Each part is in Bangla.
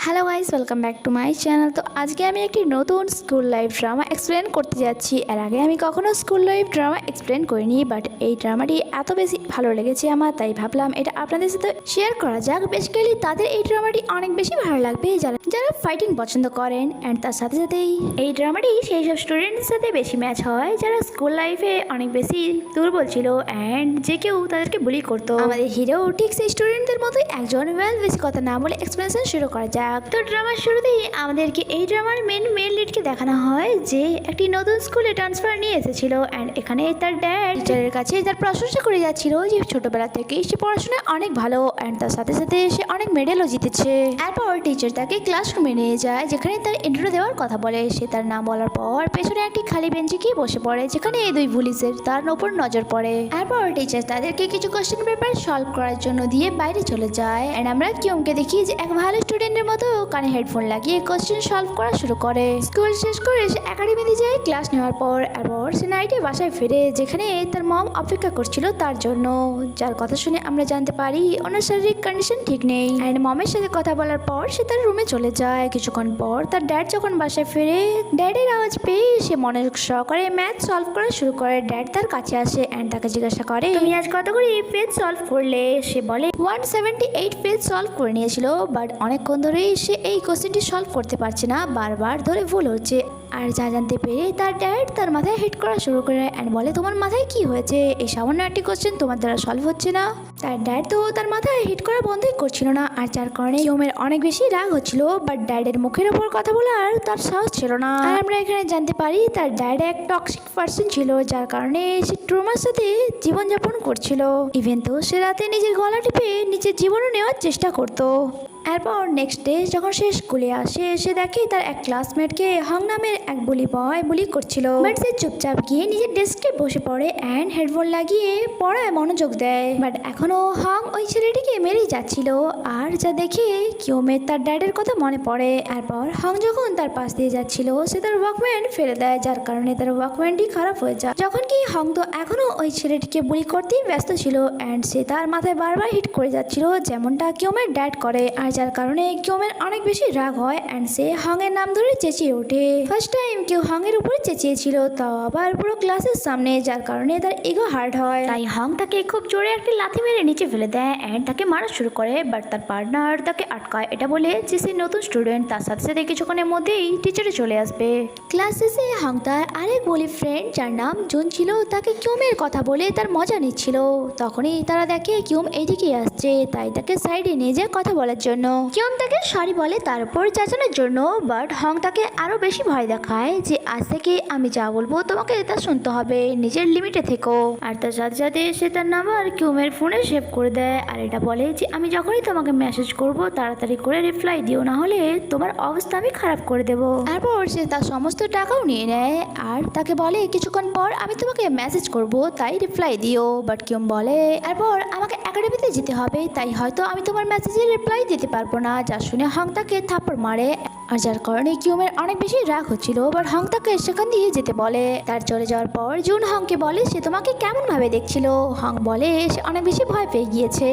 Hello guys, welcome back to my channel. তো আজকে আমি একটি নতুন স্কুল লাইফ ড্রামা এক্সপ্লেন করতে যাচ্ছি। এর আগে আমি কখনো স্কুল লাইফ ড্রামা এক্সপ্লেন করিনি, বাট এই ড্রামাটি এত বেশি ভালো লেগেছে আমার, তাই ভাবলাম এটা আপনাদের সাথে শেয়ার করা যাক। বেসিক্যালি তাদের এই ড্রামাটি অনেক বেশি ভালো লাগবে যারা যারা ফাইটিং পছন্দ করেন, অ্যান্ড তার সাথে সাথেই এই ড্রামাটি সেই সব স্টুডেন্টদের সাথে বেশি ম্যাচ হয় যারা স্কুল লাইফে অনেক বেশি দুর্বল ছিল অ্যান্ড যে কেউ তাদেরকে বুলি করতো। আমাদের হিরো ঠিক সেই স্টুডেন্টদের মতোই একজন। বেশি কথা না বলে এক্সপ্লেনেশন শুরু করা যাক। তো ড্রামার শুরুতেই আমাদেরকে এই ড্রামার মেন লিডকে দেখানো হয় যে একটি নতুন স্কুলে ট্রান্সফার নিয়ে এসেছিল, অ্যান্ড এখানে তার ড্যাড টিচারের কাছে তার প্রশংসা করে যাচ্ছিল যে ছোটবেলা থেকেই সে পড়াশোনায় অনেক ভালো, অ্যান্ড তার সাথে সাথে সে অনেক মেডেলও জিতেছে। এরপর টিচার তাকে ক্লাসরুমে নিয়ে যায় যেখানে তার ইন্টারভিউ দেওয়ার কথা বলে। সে তার নাম বলার পর পেছনে একটি খালি বেঞ্চে গিয়ে বসে পড়ে যেখানে এই দুই পুলিশের তার ওপর নজর পড়ে। এরপর টিচার তাদেরকে কিছু কোশ্চেন পেপার সলভ করার জন্য দিয়ে বাইরে চলে যায়, অ্যান্ড আমরা কিউমকে দেখি যে এক ভালো স্টুডেন্টের মতো কানে হেডফোন লাগিয়ে কোশ্চেন সলভ করা শুরু করে। স্কুল শেষ করে সে একাডেমিতে যায় ক্লাস নেওয়ার পর। এরপর সে নাইটে বাসায় ফিরে যেখানে তার মম অপেক্ষা করছিল তার জন্য, যার কথা শুনে আমরা জানতে পারি ওনার শারীরিক কন্ডিশন ঠিক নেই। অ্যান্ড মমের সাথে কথা বলার পর সে তার রুমে চলে যায়। কিছুক্ষণ পর তার ড্যাড যখন বাসায় ফিরে, ড্যাডের আওয়াজ পেয়ে সে মনোযোগ সহকারে ম্যাথ সলভ করা শুরু করে। ড্যাড তার কাছে আসে অ্যান্ড তাকে জিজ্ঞাসা করে, তুমি আজ কতগুলি পেজ সলভ করলে? সে বলে 178 পেজ সলভ করে নিয়েছিল, বাট অনেকক্ষণ ধরেই সে এই কোশ্চেনটি সলভ করতে পারছে না, বারবার ধরে ভুল হচ্ছে। আর যা জানতে পেরে তার ড্যাড তার মাথায় হিট করা শুরু করে অ্যান্ড বলে, তোমার মাথায় কি হয়েছে? এই সামান্য একটি কোশ্চেন তোমার দ্বারা সলভ হচ্ছে না? তার ড্যাড তো তার মাথায় হিট করা বন্ধই করছিল না, আর যার কারণে কিউমের অনেক বেশি রাগ হচ্ছিল, বাট ড্যাডের মুখের ওপর কথা বলার তার সাহস ছিল না। আর আমরা এখানে জানতে পারি তার ড্যাড এক টক্সিক পার্সন ছিল, যার কারণে সে ট্রমার সাথে জীবনযাপন করছিল। ইভেন তো সে রাতে নিজের গলা টিপে নিজের জীবনও নেওয়ার চেষ্টা করতো। এরপর নেক্সট ডে যখন সে স্কুলে আসে, সে দেখে তার এক ক্লাসমেটকে হং নামের এক বুলি বয় বুলি করছিল, বাট সে চুপচাপ গিয়ে নিজের ডেস্কে বসে পড়ে অ্যান্ড হেডফোন লাগিয়ে পড়ায় মনোযোগ দেয়। বাট এখনো হং ওই ছেলেটিকে মেরেই যাচ্ছিল, আর যা দেখে কিউমের তার ড্যাডের কথা মনে পড়ে। এরপর হং যখন তার পাশ দিয়ে যাচ্ছিল সে তার ওয়াকম্যান ফেলে দেয়, যার কারণে তার ওয়াকম্যানটি খারাপ হয়ে যায়। যখন কি হং তো এখনো ওই ছেলেটিকে বুলি করতেই ব্যস্ত ছিল, অ্যান্ড সে তার মাথায় বারবার হিট করে যাচ্ছিল যেমনটা কিউমের ড্যাড করে। আর যার কারণে কিউমের অনেক বেশি রাগ হয় অ্যান্ড সে হং এর নাম ধরে চেঁচিয়ে ওঠে। ফার্স্ট টাইম কেউ হং এর উপরে চেঁচিয়েছিল, তাও আবার পুরো ক্লাসের সামনে, যার কারণে তার ইগো হার্ট হয়। তাই হং তাকে খুব জোরে একটি লাথি মেরে নিচে ফেলে দেয় অ্যান্ড তাকে মারা শুরু করে, বাট তার পার্টনার তাকে আটকায় এটা বলে যে সে নতুন স্টুডেন্ট, তার সাথে সাথে কিছুক্ষণের মধ্যেই টিচারে চলে আসবে। ক্লাস শেষে হং তার আরেক বলি ফ্রেন্ড যার নাম জুন ছিল তাকে কিউমের কথা বলে তার মজা নিচ্ছিল। তখনই তারা দেখে কিউম এইদিকে আসছে, তাই তাকে সাইডে নিয়ে যায় কথা বলার জন্য। কিউম তাকে সরি বলে তার উপর চেঁচানোর জন্য, বাট হং তাকে আরো বেশি ভয় দেখায় যে আজ থেকে আমি যা বলবো তোমাকে তা শুনতে হবে, নিজের লিমিটে থেকো। আর তার সাথে সাথে সে তার নাম্বার কিউমের ফোনে সেভ করে দেয়, আর এটা বলে যে আমি যখনই তোমাকে মেসেজ করব তাড়াতাড়ি করে রিপ্লাই দিও, না হলে তোমার অবস্থা আমি খারাপ করে দেবো। তারপর সে তার সমস্ত টাকাও নিয়ে নেয় আর তাকে বলে কিছুক্ষণ পর আমি তোমাকে মেসেজ করব, তাই রিপ্লাই দিও। বাট কিউম বলে এরপর আমাকে একাডেমিতে যেতে হবে, তাই হয়তো আমি তোমার মেসেজের রিপ্লাই দিতে পারবো না। যা শুনে হং তাকে থাপ্পড় মারে, আর যার কারণে কিউমের অনেক বেশি রাগ হচ্ছিল, বাট হং তাকে সেখান দিয়ে যেতে বলে। তার চলে যাওয়ার পর জুন হংকে বলে সে তোমাকে কেমন ভাবে দেখছিল। হং বলে সে অনেক বেশি ভয় পেয়ে গিয়েছে,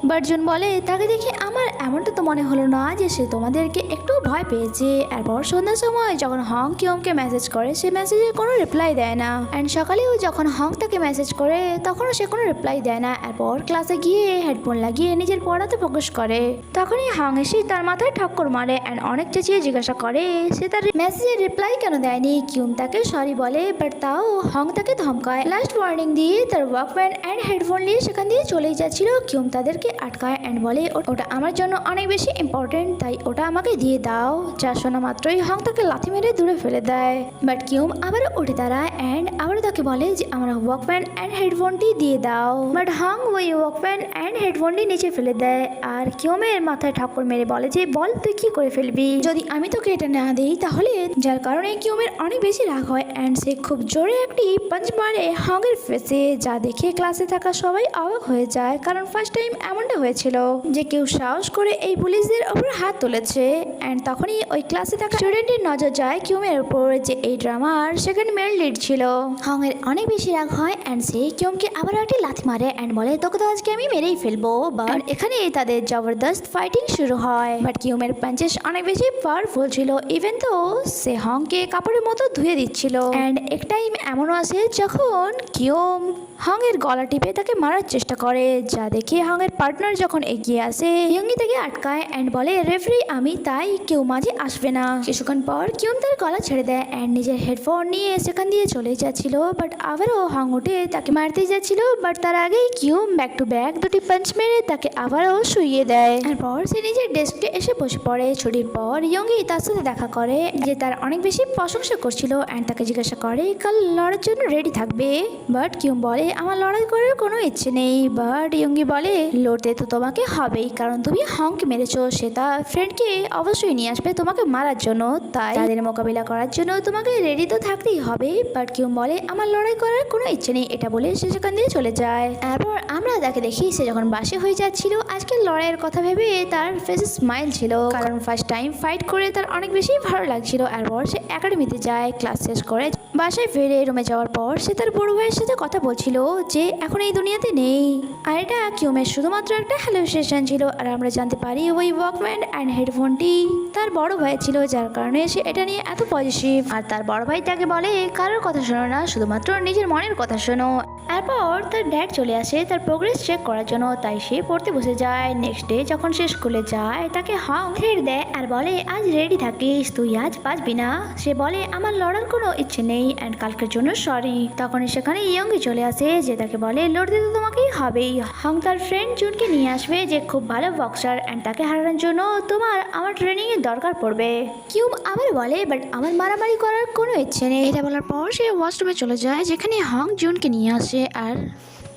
বাট জুন বলে তাকে দেখে আমার এমনটা তো মনে হলো না যে সে তোমাদেরকে একটু ভয় পেয়েছে। এরপর সন্ধ্যার সময় যখন হং কিউমকে মেসেজ করে সে মেসেজে কোনো রিপ্লাই দেয় না, অ্যান্ড সকালেও যখন হং তাকে মেসেজ করে তখনও সে কোনো রিপ্লাই দেয় না। এরপর ক্লাসে গিয়ে হেডফোন লাগিয়ে নিজের পড়াতে ফোকাস করে। তখনই হং এসে তার মাথায় ঠক্কর মারে অ্যান্ড অনেক চেঁচিয়ে জিজ্ঞাসা করে সে তার মেসেজের রিপ্লাই কেন দেয়নি। কিউম তাকে সরি বলে, বাট তাও হং তাকে ধমকায়। লাস্ট ওয়ার্নিং দিয়ে তার ওয়াকম্যান অ্যান্ড হেডফোন নিয়ে সেখান দিয়ে চলেই যাচ্ছিল। কিউম তাদেরকে আটকায় অ্যান্ড বলে ওটা আমার জন্য অনেক বেশি ইম্পর্টেন্ট, তাই ওটা আমাকে দিয়ে দাও। যা শোনা মাত্রই হং তাকে লাথি মেরে দূরে ফেলে দেয়, বাট কিউম আবার উঠে দাঁড়ায় অ্যান্ড আবার তাকে বলে যে আমার ওয়াকম্যান অ্যান্ড হেডফোনটি দিয়ে দাও। বাট হং ওই ওয়াকম্যান অ্যান্ড হেডফোনটি নিচে ফেলে দেয়, আর কিউমের মাথায় ঠাকুর মেরে বলে যে বল তুই কি করে ফেলবি, যদি আমি তোকে এটা না দিই তাহলে। যার কারণে কিউমের অনেক বেশি রাগ হয় অ্যান্ড সে খুব জোরে একটি পাঞ্চ মারে হং এর ফেসে, যা দেখে ক্লাসে থাকা সবাই অবাক হয়ে যায়, কারণ ফার্স্ট টাইম এমনটা হয়েছিল যে কেউ সাহস করে এই পুলিশদের ওপর হাত তুলেছে। অ্যান্ড তখনই ওই ক্লাসে থাকা স্টুডেন্টের নজর যায় কিউমের উপর, যে এই ড্রামার সেকেন্ড মেল লিড ছিল। হং এর অনেক বেশি রাগ হয় অ্যান্ড সে কিউমকে আবার একটি লাথি মারে অ্যান্ড বলে তোকে তো আজকে আমি মেরেই ফেলবো। বাট এখানে তাদের জবরদস্ত ফাইটিং শুরু হয়। বাট কিউমের পাঞ্চেস অনেক বেশি পাওয়ারফুল ছিল, ইভেন তো সে হংকে কাপড়ের মতো ধুয়ে দিচ্ছিল। অ্যান্ড এক টাইম এমনও আসে যখন কিউম হংয়ের গলা টিপে তাকে মারার চেষ্টা করে, যা দেখে হংয়ের পার্টনার যখন এগিয়ে আসে ইয়ঙ্গি তাকে আটকায় অ্যান্ড বলে রেফারি আমি, তাই কেউ মাঝে আসবে না। কিছুক্ষণ পর কিউম তার গলা ছেড়ে দেয় অ্যান্ড নিজের হেডফোন নিয়ে সেখান দিয়ে চলে যাচ্ছিল। বাট আবারও হং উঠে তাকে মারতে যাচ্ছিল, বাট তার আগেই কিউম ব্যাক টু ব্যাক দুটি পাঞ্চ মেরে তাকে আবারও শুইয়ে দেয়। এরপর সে নিজের ডেস্কে এসে বসে পড়ে। ছুটির পর ইয়ঙ্গি তার সাথে দেখা করে, যে তার অনেক বেশি প্রশংসা করছিল অ্যান্ড তাকে জিজ্ঞাসা করে কাল লড়ার জন্য রেডি থাকবে। বাট কিউম বলে আমার লড়াই করার কোনো ইচ্ছে নেই। বাট ইয়ঙ্গি বলে লড়তে তো তোমাকে হবেই, কারণ তুমি হংকে মেরেছো, সে তার ফ্রেন্ডকে অবশ্যই নিয়ে আসবে তোমাকে মারার জন্য, তাই তাদের মোকাবিলা করার জন্য তোমাকে রেডি তো থাকতেই হবে। বাট কিউম বলে আমার লড়াই করার কোনো ইচ্ছে নেই, এটা বলে সে সেখান দিয়ে চলে যায়। এরপর আমরা তাকে দেখি সে যখন বাসে হয়ে যাচ্ছিল আজকের লড়াইয়ের কথা ভেবে তার ফেসে স্মাইল ছিল, কারণ ফার্স্ট টাইম ফাইট করে তার অনেক বেশি ভালো লাগছিল। এরপর সে একাডেমিতে যায়, ক্লাস শেষ করে বাসায় ফিরে রুমে যাওয়ার পর সে তার বড় ভাইয়ের সাথে কথা বলছিল যে এখন এই দুনিয়াতে নেই। আর এটা কিউমের শুধুমাত্র একটা হ্যালুসিনেশন ছিল। আর আমরা জানতে পারি ওই ওয়াকম্যান অ্যান্ড হেডফোনটি তার বড় ভাই ছিল, যার কারণে সে এটা নিয়ে এত পজিটিভ। আর তার বড় ভাই তাকে বলে কারোর কথা শোনো না, শুধুমাত্র নিজের মনের কথা শোনো। এরপর তার ড্যাড চলে আসে তার প্রোগ্রেস চেক করার জন্য, তাই সে পড়তে বসে যায়। নেক্সট ডে যখন সে স্কুলে যায় তাকে হং ছেড়ে দেয় আর বলে আজ রেডি থাকিস, তুই আজ বাঁচবি না। সে বলে আমার লড়ার কোনো ইচ্ছে নেই অ্যান্ড কালকের জন্য সরি। তখন সেখানে ইয়ঙ্গি চলে আসে, যে তাকে বলে লড়তে তো তোমাকেই হবেই। হং তার ফ্রেন্ড জুনকে নিয়ে আসবে, যে খুব ভালো বক্সার অ্যান্ড তাকে হারানোর জন্য আমার ট্রেনিং এর দরকার পড়বে। কিউব আবার বলে বাট আমার মারামারি করার কোনো ইচ্ছে নেই। এটা বলার পর সে ওয়াশরুমে চলে যায়, যেখানে হং জুনকে নিয়ে আসে আর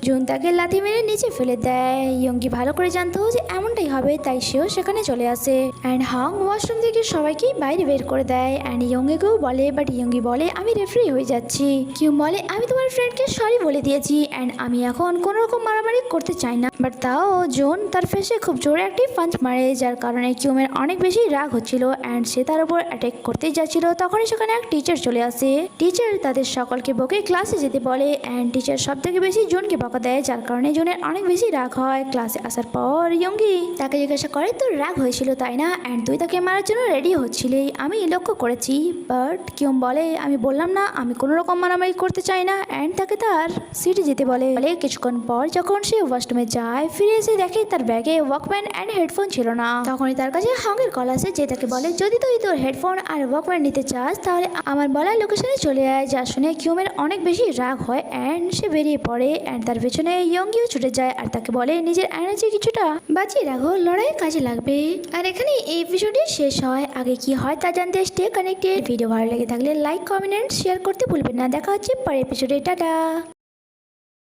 জুন তাকে লাথি মেরে নিচে ফেলে দেয়। ইয়ঙ্গি ভালো করে জানতো যে এমনটাই হবে, তাই সেও সেখানে চলে আসে অ্যান্ড হং ওয়াশরুম থেকে সবাইকে বাইরে বের করে দেয় অ্যান্ড ইয়ঙ্গিকেও বলে, বাট ইয়ঙ্গি বলে আমি রেফারি হয়ে যাচ্ছি। কিউম বলে আমি তোমার ফ্রেন্ডকে সরি বলে দিয়েছি অ্যান্ড আমি এখন কোনো রকম মারামারি করতে চাই না। বাট তাও জুন তার ফেসে খুব জোরে একটি পাঞ্চ মারে, যার কারণে কিউমের অনেক বেশি রাগ হচ্ছিল অ্যান্ড সে তার উপর অ্যাটাক করতে যাচ্ছিল। তখনই সেখানে এক টিচার চলে আসে। টিচার তাদের সকলকে বকে ক্লাসে যেতে বলে অ্যান্ড টিচার সব থেকে বেশি জুনকে দেয়, যার কারণে জুনের অনেক বেশি রাগ হয়। ক্লাসে আসার পর ইয়ঙ্গি তাকে জিজ্ঞাসা করে তোর রাগ হয়েছিল তাই না, অ্যান্ড তুই তাকে মারার জন্য রেডি হচ্ছিলি, আমি লক্ষ্য করেছি। বাট কিউম বলে আমি বললাম না আমি কোনো রকম মারামারি করতে চাই না অ্যান্ড তাকে তার সিটে যেতে বলে। কিছুক্ষণ পর যখন সে ওয়াশরুমে যায় ফিরে এসে দেখে তার ব্যাগে ওয়াকম্যান অ্যান্ড হেডফোন ছিল না। তখনই তার কাছে হংয়ের কল আসে, যে তাকে বলে যদি তুই তোর হেডফোন আর ওয়াকম্যান নিতে চাস তাহলে আমার বলার লোকেশনে চলে আয়। যা শুনে কিউমের অনেক বেশি রাগ হয় অ্যান্ড সে বেরিয়ে পড়ে অ্যান্ড তার পেছনে ইয়ঙ্গিও ছুটে যায় আর তাকে বলে নিজের এনার্জি কিছুটা বাঁচিয়ে রাখো, লড়াই কাজে লাগবে। আর এখানে এই এপিসোডটি শেষ হয়। আগে কি হয় তা জানতে স্টে কানেক্টেড। ভিডিও ভালো লেগে থাকলে লাইক কমেন্ট শেয়ার করতে ভুলবেন না। দেখা হচ্ছে পরের এপিসোডে, টাটা।